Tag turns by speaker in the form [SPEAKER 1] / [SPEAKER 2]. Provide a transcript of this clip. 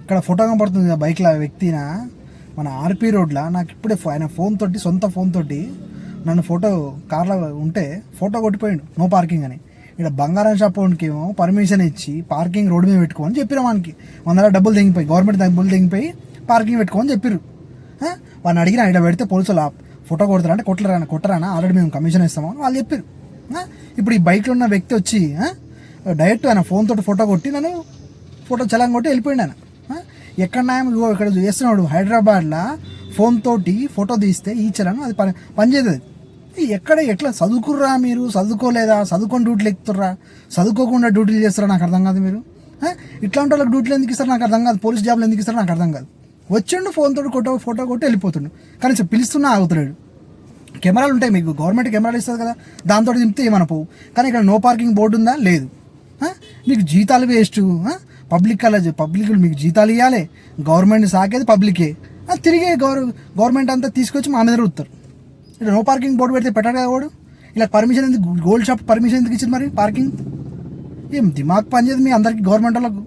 [SPEAKER 1] ఇక్కడ ఫోటో కనపడుతుంది బైక్లో వ్యక్తినా మన ఆర్పీ రోడ్లో నాకు ఇప్పుడే ఆయన సొంత ఫోన్ తోటి నన్ను ఫోటో కార్లో ఉంటే ఫోటో కొట్టిపోయాడు నో పార్కింగ్ అని. ఇక్కడ బంగారం షాప్ వానికి ఏమో పర్మిషన్ ఇచ్చి పార్కింగ్ రోడ్డు మీద పెట్టుకోమని చెప్పారు. వానికి 100 డబ్బులు తెగిపోయి గవర్నమెంట్ డబ్బులు తెగిపోయి పార్కింగ్ పెట్టుకోమని చెప్పారు. వాడిని అడిగిన ఇక్కడ పెడితే పోలీసులు ఫోటో కొడతారా అంటే కొట్టరానా ఆల్రెడీ మేము కమిషన్ ఇస్తామని వాళ్ళు చెప్పారు. ఇప్పుడు ఈ బైక్లో ఉన్న వ్యక్తి వచ్చి డైరెక్ట్ ఆయన ఫోన్ తోటి ఫోటో కొట్టి నన్ను ఫోటో చలాన్ కొట్టి వెళ్ళిపోయాడు. ఆయన ఎక్కడ ఇక్కడ చేస్తున్నాడు హైదరాబాద్లో ఫోన్ తోటి ఫోటో తీస్తే ఈ చలాన్ అది పనిచేస్తుంది. ఎట్లా చదువుకుర్రా మీరు, చదువుకోలేదా, చదువుకొని డ్యూటీలు ఎక్కుతుర్రా, చదువుకోకుండా డ్యూటీలు చేస్తారా నాకు అర్థం కాదు. మీరు ఇట్లాంటి వాళ్ళకి డ్యూటీలు ఎందుకు ఇస్తారు నాకు అర్థం కాదు. పోలీస్ జాబ్లు ఎందుకు ఇస్తారో నాకు అర్థం కాదు. వచ్చిండు ఫోన్ తోటి ఫోటో కొట్టి వెళ్ళిపోతుండు. కానీ పిలుస్తున్నా ఆగుతున్నాడు. కెమెరాలు ఉంటాయి మీకు, గవర్నమెంట్ కెమెరాలు ఇస్తుంది కదా, దాంతో దింపితే ఏమన్నా పోవు. కానీ ఇక్కడ నో పార్కింగ్ బోర్డు ఉందా? లేదు. మీకు జీతాలు వేస్ట్. పబ్లిక్ మీకు జీతాలు ఇవ్వాలి, గవర్నమెంట్ సాకేది పబ్లికే. తిరిగే గవర్నమెంట్ అంతా తీసుకొచ్చి మా మీద రుత్తారు. ఇక్కడ నో పార్కింగ్ బోర్డు పెడితే పెట్టాడు కదా వాడు. ఇలా పర్మిషన్ ఎందుకు, గోల్డ్ షాప్ పర్మిషన్ ఎందుకు ఇచ్చింది మరి పార్కింగ్? ఏం దిమాగ్ పనిచేది మీ అందరికీ గవర్నమెంట్ వాళ్ళకు.